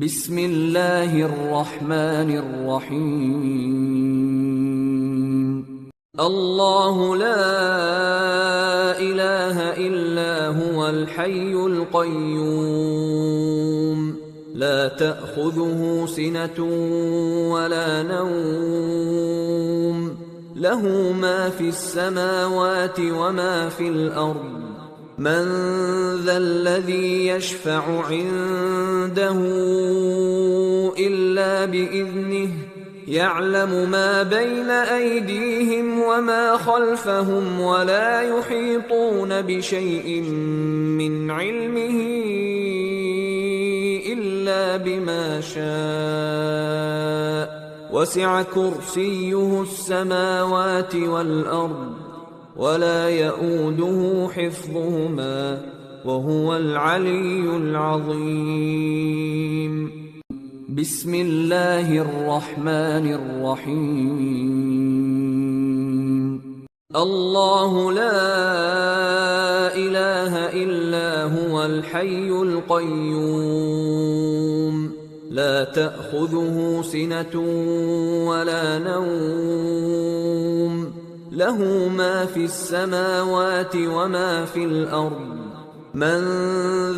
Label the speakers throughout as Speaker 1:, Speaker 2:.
Speaker 1: बिस्मिल्लाहिर रहमानिर रहीम। अल्लाहु ला इलाहा इल्ला हुवल हय्युल क़य्यूम ला तअख़ुज़ुहु सिनतुन वला नौम लहू मा फ़िस समावाति वमा फ़िल अर्ज़ मन ज़ल्लज़ी यशफ़अु इन्दहु इल्ला बिइज़्निहि यअलमु मा बैन अयदीहिम वमा खल्फ़हुम वला युहीतून बिशैइन मिन इल्मिहि इल्ला बिमा शाअ वसिअ कुर्सियुहु अस्समावाति वल अर्ज़ वला यऊदुहु हिफ्ज़ुहुमा वहुवल अलियुल अज़ीम। बिस्मिल्लाहिर रहमानिर रहीम। अल्लाहु ला इलाहा इल्ला हुवल हय्युल क़य्यूम ला तअख़ुज़ुहु सिनतुन वला नौम लहू मा फ़िस समावाति वमा फ़िल अर्ज़ मन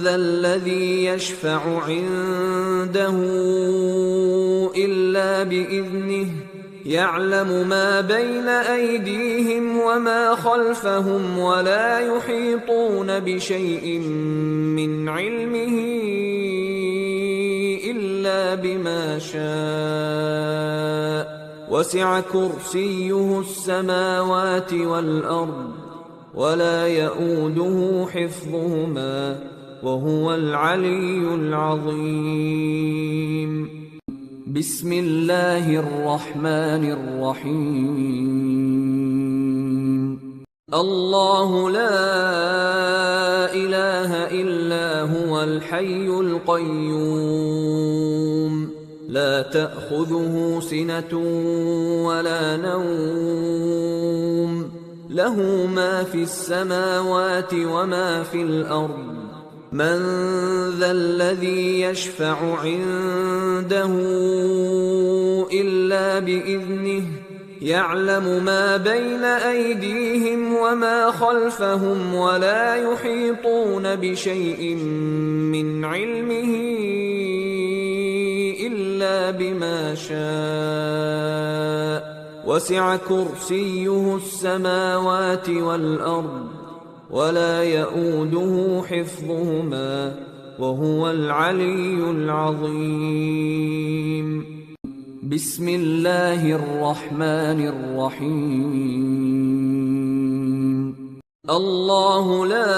Speaker 1: ज़ल्लज़ी यशफ़अु इन्दहु इल्ला बिइज़्निहि यअलमु मा बैन अयदीहिम वमा खल्फ़हुम वला युहीतून बिशैइन मिन इल्मिहि इल्ला बिमा शाअ वसिअ कुर्सियुहु अस्समावाति वल अर्ज़ वला यऊदुहु हिफ्ज़ुहुमा वहुवल अलियुल अज़ीम। बिस्मिल्लाहिर रहमानिर रहीम। अल्लाहु ला इलाहा इल्ला हुवल हय्युल क़य्यूम ला तअख़ुज़ुहु सिनतुन वला नौम लहू मा फ़िस समावाति वमा फ़िल अर्ज़ मन ज़ल्लज़ी यशफ़अु इन्दहु इल्ला बिइज़्निहि यअलमु मा बैन अयदीहिम वमा खल्फ़हुम वला युहीतून बिशैइन मिन इल्मिहि इल्ला बिमा शाअ वसिअ कुर्सियुहु अस्समावाति वल अर्ज़ वला यऊदुहु हिफ्ज़ुहुमा वहुवल अलियुल अज़ीम। बिस्मिल्लाहिर रहमानिर रहीम। अल्लाहु ला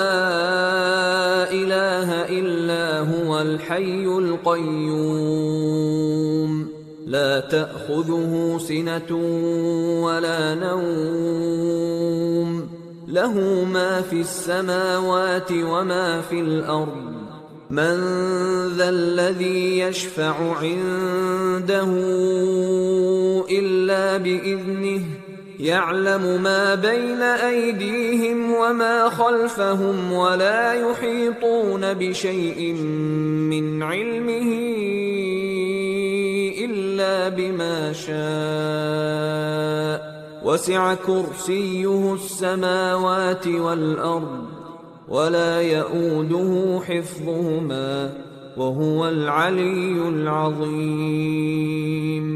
Speaker 1: इलाहा इल्ला हुवल हय्युल क़य्यूम ला तअख़ुज़ुहु सिनतुन वला नौम लहू मा फ़िस समावाति वमा फ़िल अर्ज़ मन ज़ल्लज़ी यशफ़अु इन्दहु इल्ला बिइज़्निहि यअलमु मा बैन अयदीहिम वमा खल्फ़हुम वला युहीतून बिशैइन मिन इल्मिहि इल्ला बिमा शाअ वसिअ कुर्सियुहु अस्समावाति वल अर्ज़ वला यऊदुहु हिफ्ज़ुहुमा वहुवल अलियुल अज़ीम।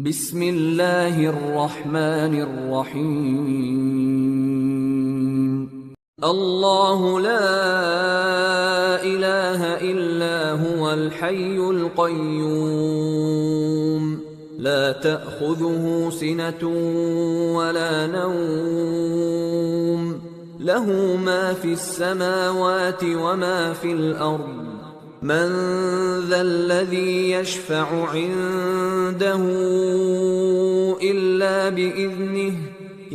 Speaker 1: बिस्मिल्लाहिर रहमानिर रहीम। अल्लाहु ला इलाहा इल्ला हुवल हय्युल क़य्यूम ला तअख़ुज़ुहु सिनतुन वला नौम लहू मा फ़िस समावाति वमा फ़िल अर्ज़ मन ज़ल्लज़ी यशफ़अु इन्दहु इल्ला बिइज़्निहि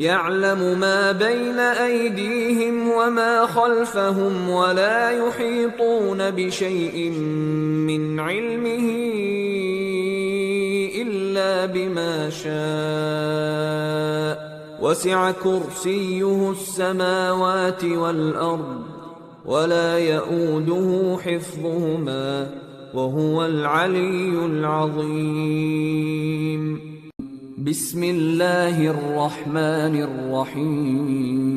Speaker 1: यअलमु मा बैन अयदीहिम वमा खल्फ़हुम वला युहीतून बिशैइन मिन इल्मिहि इल्ला बिमा शाअ वसिअ कुर्सियुहु अस्समावाति वल अर्ज़ वला यऊदुहु हिफ्ज़ुहुमा وهو العلي العظيم. بسم الله الرحمن الرحيم.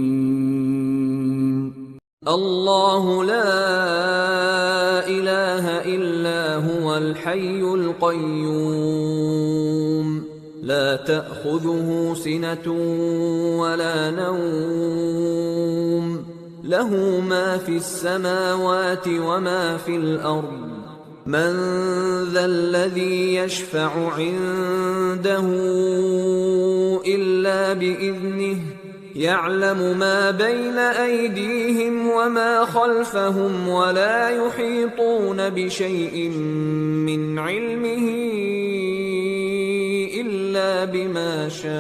Speaker 1: الله لا إله إلا هو الحي القيوم لا تأخذه سنة ولا نوم له ما في السماوات وما في الأرض من ذا الذي يشفع عنده إلا بإذنه يعلم ما بين أيديهم وما خلفهم ولا يحيطون بشيء من علمه إلا بما شاء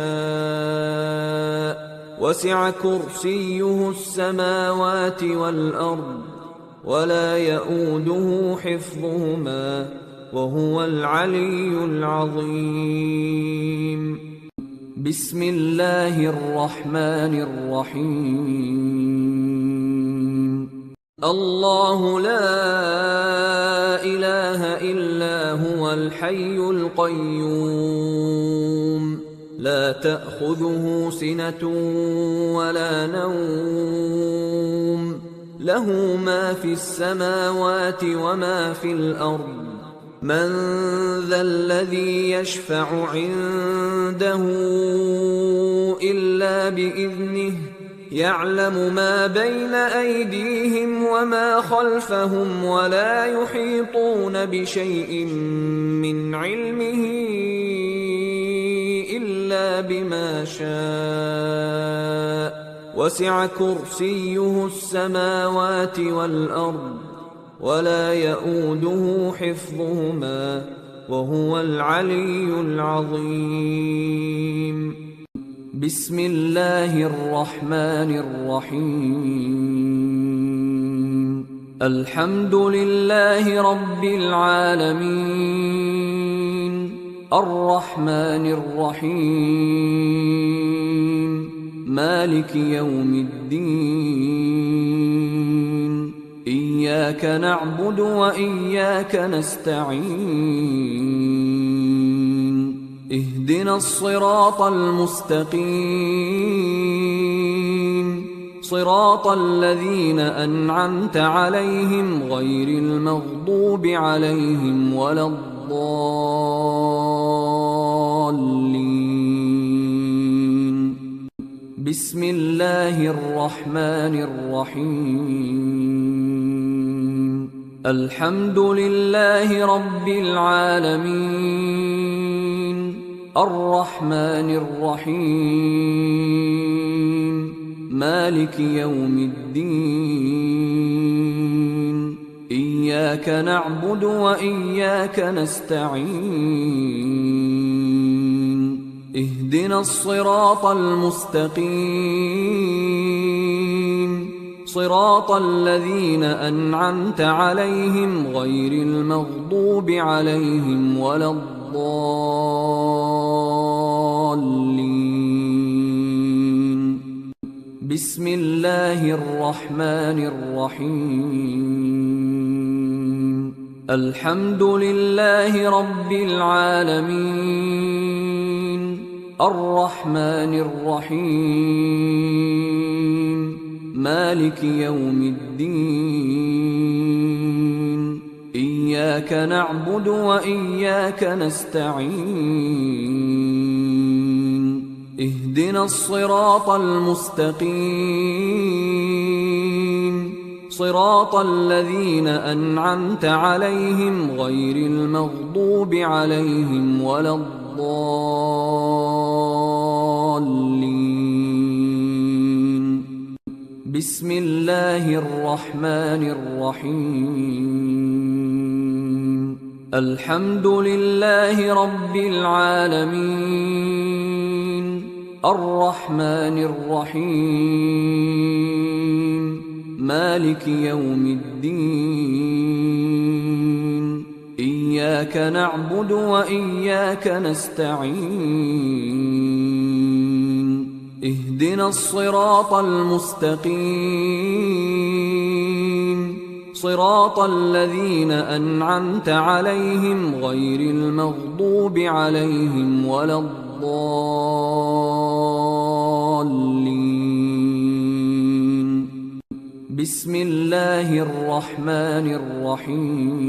Speaker 1: وسع كرسيه السماوات والأرض ولا يؤوده حفظهما وهو العلي العظيم. بسم الله الرحمن الرحيم. الله لا إله إلا هو الحي القيوم لا تأخذه سنة ولا نوم له ما في السماوات وما في الأرض من ذا الذي يشفع عنده إلا بإذنه يعلم ما بين أيديهم وما خلفهم ولا يحيطون بشيء من علمه إلا بما شاء وسع كرسيه السماوات والأرض ولا يؤوده حفظهما وهو العلي العظيم. بسم الله الرحمن الرحيم. الحمد لله رب العالمين الرحمن الرحيم مالك يوم الدين إياك نعبد وإياك نستعين اهدنا الصراط المستقيم صراط الذين أنعمت عليهم غير المغضوب عليهم ولا الضالين. بسم الله الرحمن الرحيم. الحمد لله رب العالمين الرحمن الرحيم مالك يوم الدين إياك نعبد وإياك نستعين اهدنا الصراط المستقيم صراط الذين أنعمت عليهم غير المغضوب عليهم ولا الضالين. بسم الله الرحمن الرحيم. الحمد لله رب العالمين الرحمن الرحيم مالك يوم الدين إياك نعبد وإياك نستعين اهدنا الصراط المستقيم صراط الذين أنعمت عليهم غير المغضوب عليهم ولا الضالين. بسم الله الرحمن الرحيم. الحمد لله رب العالمين الرحمن الرحيم مالك يوم الدين إياك نعبد وإياك نستعين اهدنا الصراط المستقيم صراط الذين أنعمت عليهم غير المغضوب عليهم ولا الضالين. بسم الله الرحمن الرحيم.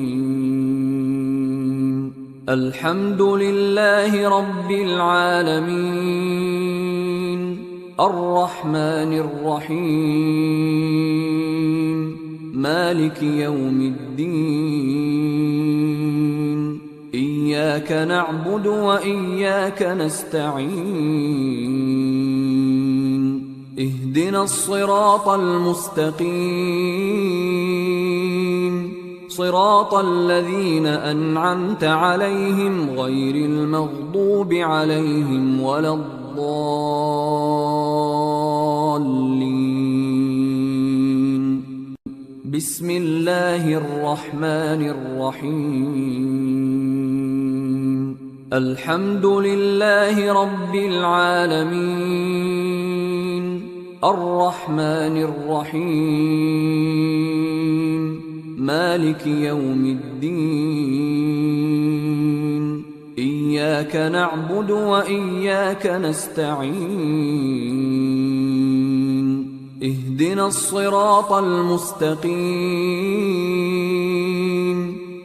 Speaker 1: الحمد لله رب العالمين الرحمن الرحيم مالك يوم الدين. إياك نعبد وإياك نستعين. اهدنا الصراط المستقيم صراط الذين أنعمت عليهم غير المغضوب عليهم ولا الضالين. بسم الله الرحمن الرحيم. الحمد لله رب العالمين الرحمن الرحيم مالك يوم الدين. إياك نعبد وإياك نستعين. اهدنا الصراط المستقيم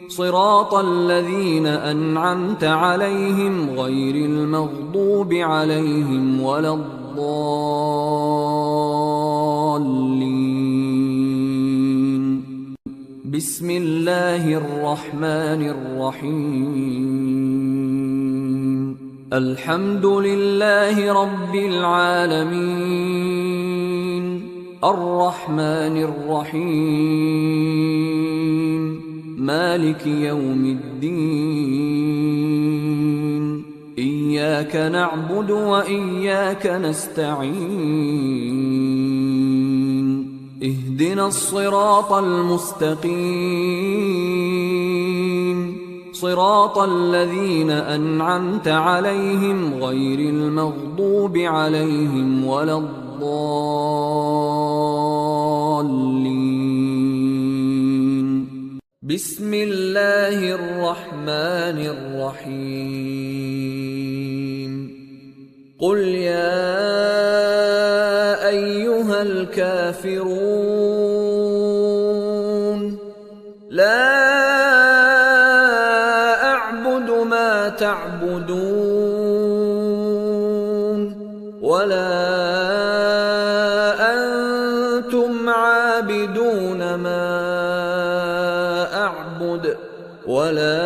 Speaker 1: صراط الذين أنعمت عليهم غير المغضوب عليهم ولا الضالين. بسم الله الرحمن الرحيم. الحمد لله رب العالمين الرحمن الرحيم مالك يوم الدين. إياك نعبد وإياك نستعين. اهدنا الصراط المستقيم صراط الذين أنعمت عليهم غير المغضوب عليهم ولا الضالين. بسم الله الرحمن الرحيم. قل يا أيها الكافرون لا أعبد ما تعبدون ولا أنتم عابدون ما أعبد ولا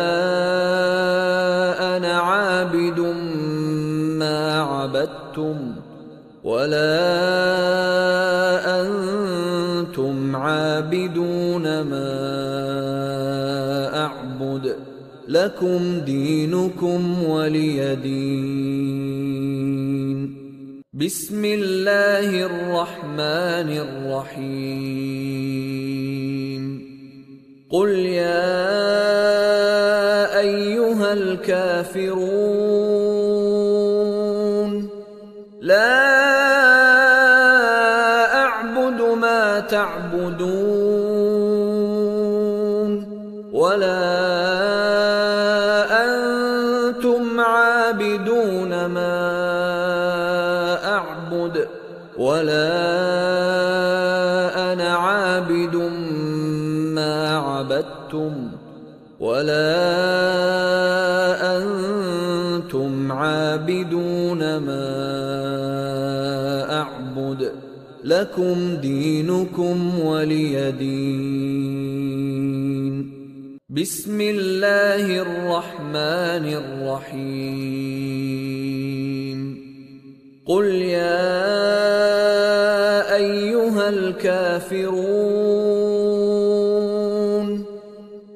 Speaker 1: أنا عابد ما عبدتم ولا أنتم عابدون ما أعبد لكم دينكم ولي دين. بسم الله الرحمن الرحيم. قل يا أيها الكافرون لا أعبد ما تعبدون ولا أنتم عابدون ما أعبد ولا أنا عابد ما عبدتم ولا أنتم عابدون ما أعبد لكم دينكم ولي دين. بسم الله الرحمن الرحيم. قل يا أيها الكافرون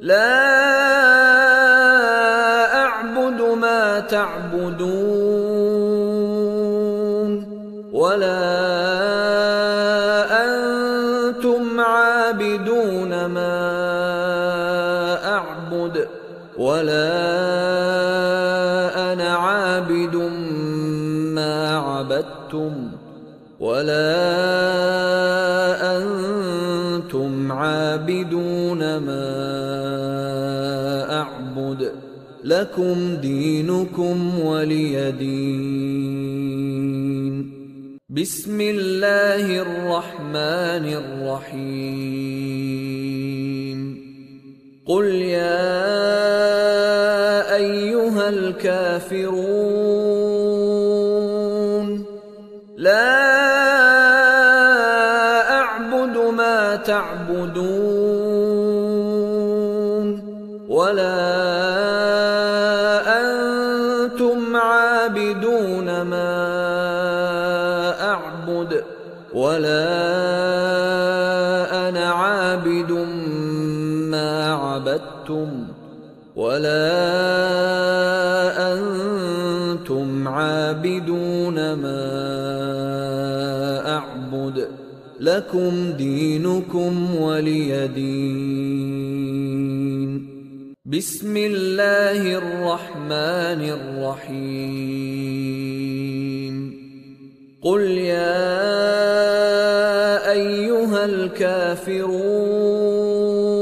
Speaker 1: لا أعبد ما تعبدون ولا أنتم عابدون ما أعبد ولا أنا عابد ما عبدتم ولا أنتم عابدون ما أعبد لكم دينكم ولي دين. بسم الله الرحمن الرحيم. قل يا أيها الكافرون لا أعبد ما تعبدون ولا أنتم عابدون ما أعبد ولا أنا عابد ما عبدتم ولا أنتم عابدون ما أعبد لكم دينكم ولي دين. بسم الله الرحمن الرحيم. قل يا أيها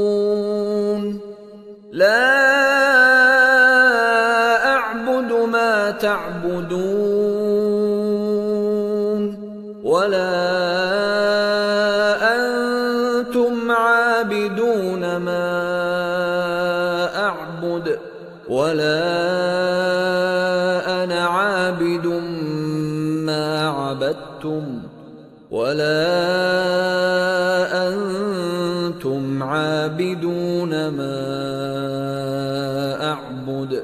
Speaker 1: الكافرون لا أعبد ما تعبدون ولا أنتم عابدون ما أعبد ولا أنا عابد ما عبدتم ولا أنتم عابدون ما أعبد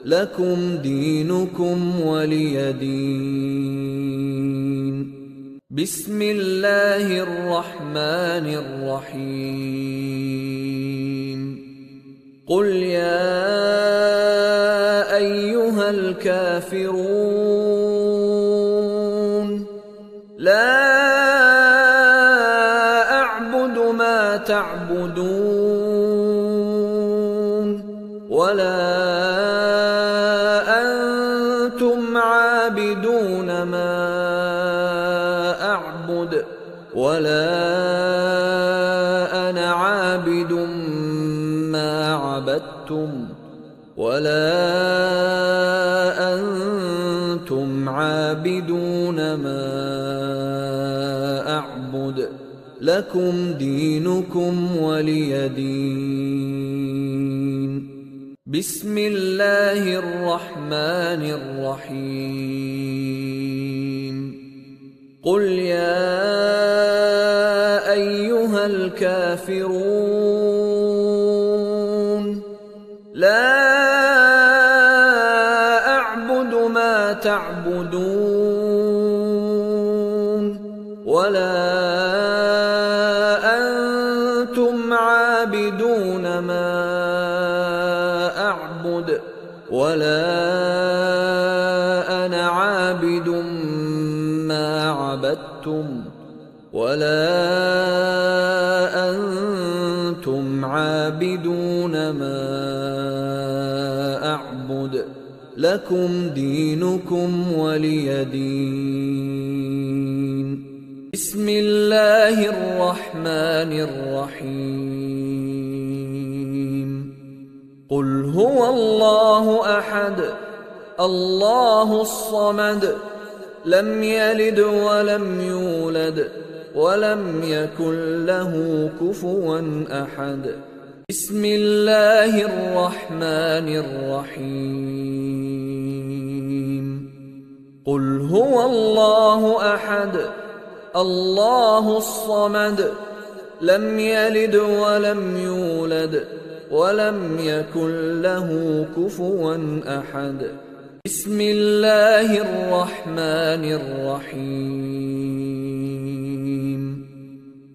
Speaker 1: لكم دينكم ولي دين. بسم الله الرحمن الرحيم. قل يا أيها الكافرون لا أعبد ما تعبدون ولا أنتم عابدون ما أعبد ولا أنا عابد ما عبدتم ولا أنتم عابدون ما أعبد لكم دينكم ولي دين. بسم الله الرحمن الرحيم. قل يا أيها الكافرون لا أعبد ما تعبدون ولا أنتم عابدون ما أعبد ولا أنا عابد ما عبدتم ولا أنتم عابدون ما أعبد لكم دينكم ولي دين. بسم الله الرحمن الرحيم. قل هو الله أحد الله الصمد لم يلد ولم يولد ولم يكن له كفوا أحد. بسم الله الرحمن الرحيم. قل هو الله أحد الله الصمد لم يلد ولم يولد ولم يكن له كفوا أحد. بسم الله الرحمن الرحيم.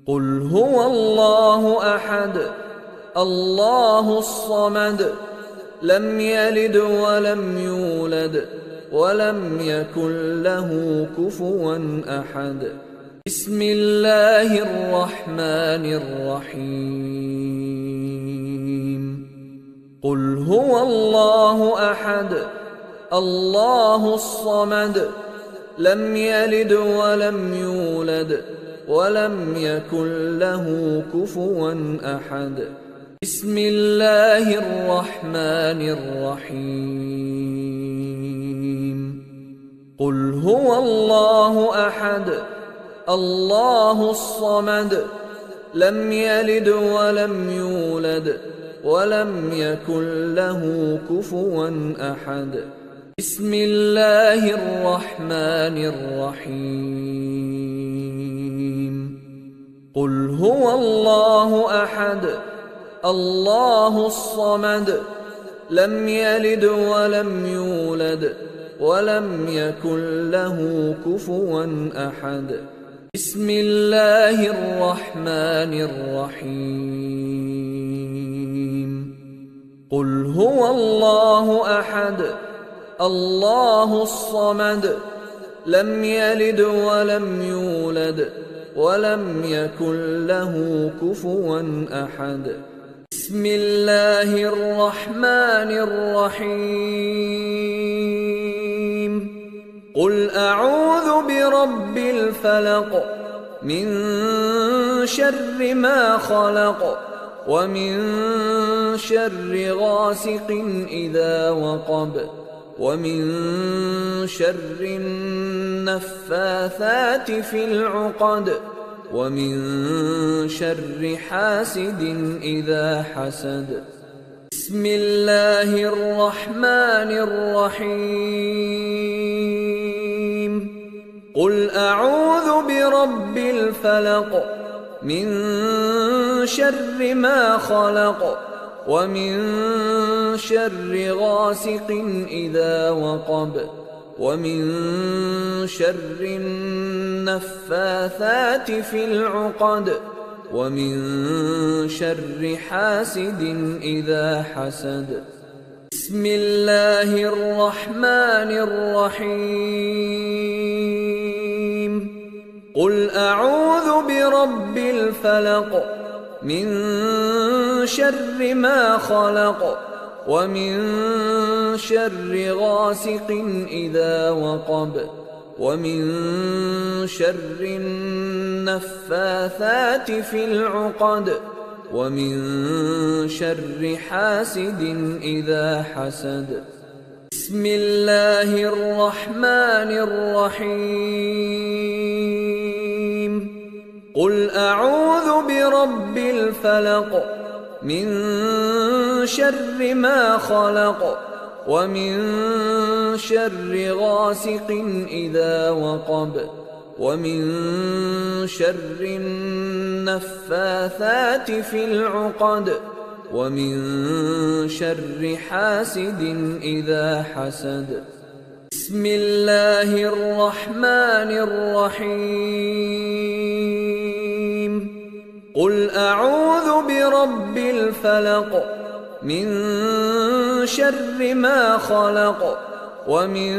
Speaker 1: قل هو الله أحد الله الصمد لم يلد ولم يولد ولم يكن له كفوا أحد. بسم الله الرحمن الرحيم. قل هو الله أحد الله الصمد لم يلد ولم يولد ولم يكن له كفوا أحد. بسم الله الرحمن الرحيم قل هو الله أحد الله الصمد لم يلد ولم يولد ولم يكن له كفوا أحد بسم الله الرحمن الرحيم قل هو الله أحد الله الصمد لم يلد ولم يولد ولم يكن له كفوا أحد بسم الله الرحمن الرحيم قل هو الله أحد الله الصمد لم يلد ولم يولد ولم يكن له كفوا أحد بسم الله الرحمن الرحيم قل أعوذ برب الفلق من شر ما خلق ومن شر غاسق إذا وقب ومن شر النفاثات في العقد ومن شر حاسد إذا حسد بسم الله الرحمن الرحيم قل أعوذ برب الفلق من شر ما خلق ومن شر غاسق إذا وقب ومن شر النفاثات في العقد ومن شر حاسد إذا حسد بسم الله الرحمن الرحيم قل أعوذ برب الفلق من شر ما خلق ومن شر غاسق إذا وقب ومن شر النفاثات في العقد ومن شر حاسد إذا حسد بسم الله الرحمن الرحيم قل أعوذ برب الفلق من شر ما خلق ومن شر غاسق إذا وقب ومن شر النفاثات في العقد ومن شر حاسد إذا حسد بسم الله الرحمن الرحيم قل أعوذ برب الفلق من شر ما خلق ومن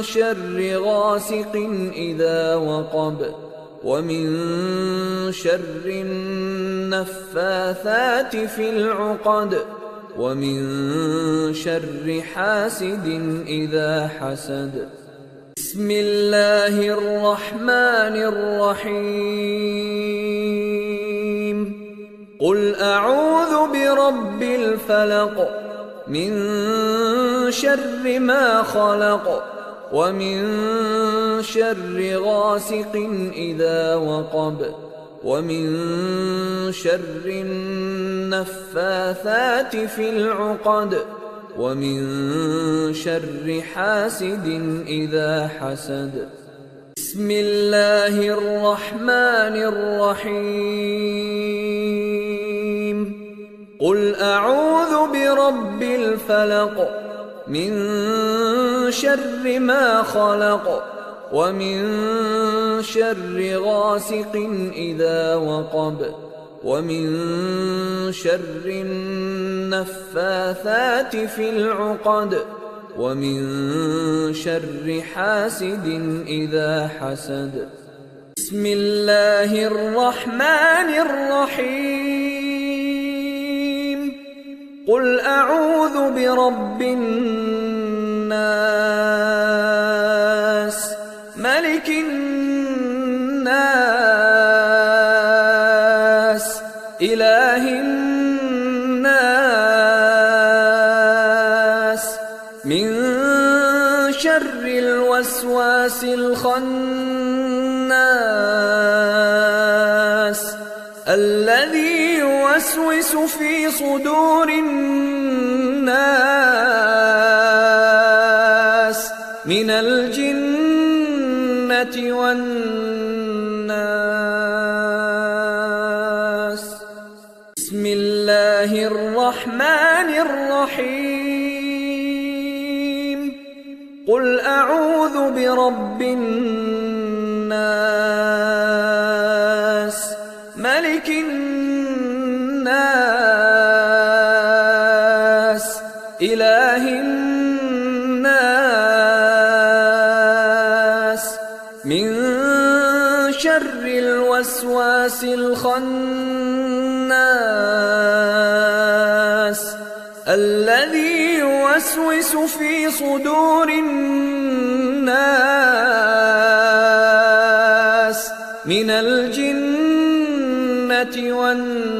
Speaker 1: شر غاسق إذا وقب ومن شر النفاثات في العقد ومن شر حاسد إذا حسد بسم الله الرحمن الرحيم قل أعوذ برب الفلق من شر ما خلق ومن شر غاسق إذا وقب ومن شر النفاثات في العقد ومن شر حاسد إذا حسد بسم الله الرحمن الرحيم قل أعوذ برب الفلق من شر ما خلق ومن شر غاسق إذا وقب ومن شر النفاثات في العقد ومن شر حاسد إذا حسد بسم الله الرحمن الرحيم قل أعوذ برب الناس ملك الناس إله الناس من شر الوسواس الخناس الذي يوسوس في صدور الناس من الجنة والناس. بسم الله الرحمن الرحيم. قل أعوذ برب الناس ملك الناس إله الناس من شر الوسواس الخناس الذي يوسوس في صدور الناس من الجنة والناس.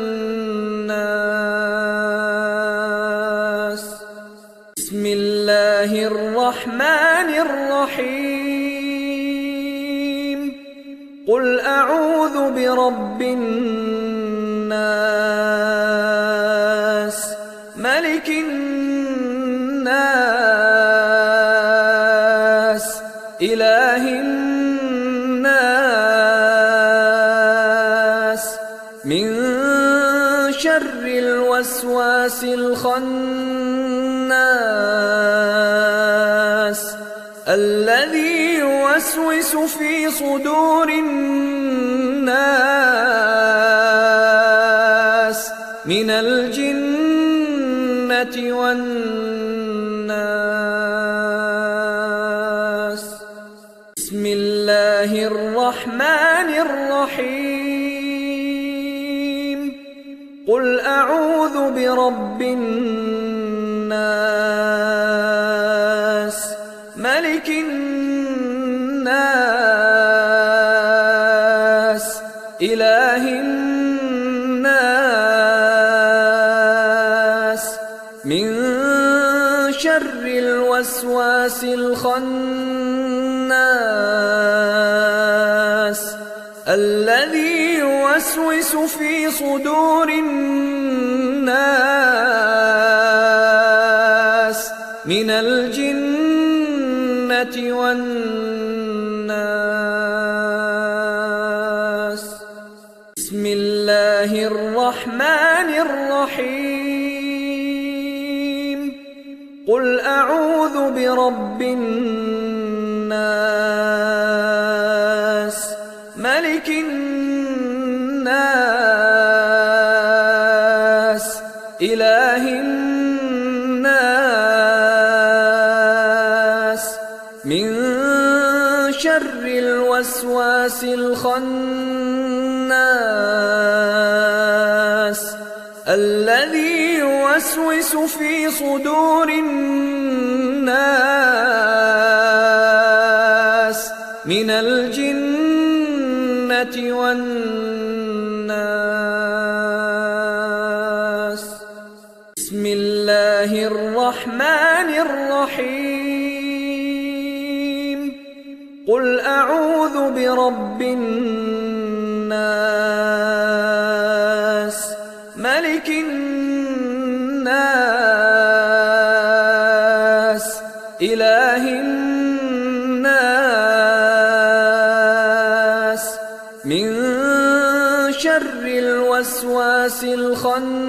Speaker 1: بسم الله الرحمن الرحيم. قل أعوذ برب الناس ملك الناس إله الناس من شر الوسواس الخناس الذي يوسوس في صدور الناس من الجنة والناس. بسم الله الرحمن الرحيم. قل أعوذ برب الناس ملك الناس إله الناس من شر الوسواس الخناس الذي يوسوس في صدور الناس من الجنة والناس. بسم الله الرحمن الرحيم. قل أعوذ برب الناس ملك الناس إله الناس من شر الوسواس الخناس الذي يوسوس في صدور الناس من الجنة والناس. بسم الله الرحمن الرحيم. قل أعوذ برب الناس ملك الناس إله الناس من شر الوسواس الخناس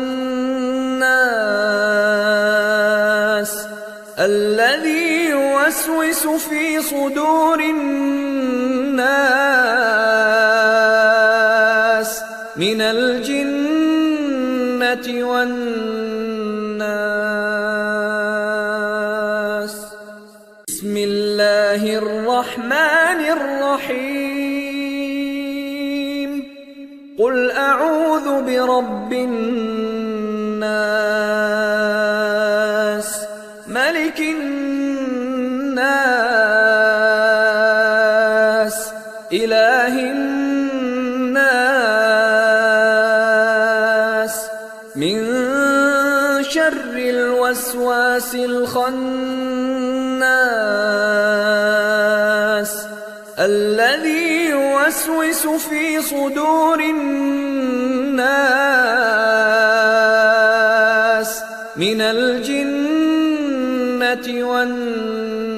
Speaker 1: الذي يوسوس في صدور الناس من الجنة والناس. بسم الله الرحمن الرحيم. قل أعوذ برب الناس ملك الناس إله الناس من شر الوسواس الخناس الناس الذي يوسوس في صدور الناس من الجنة والناس.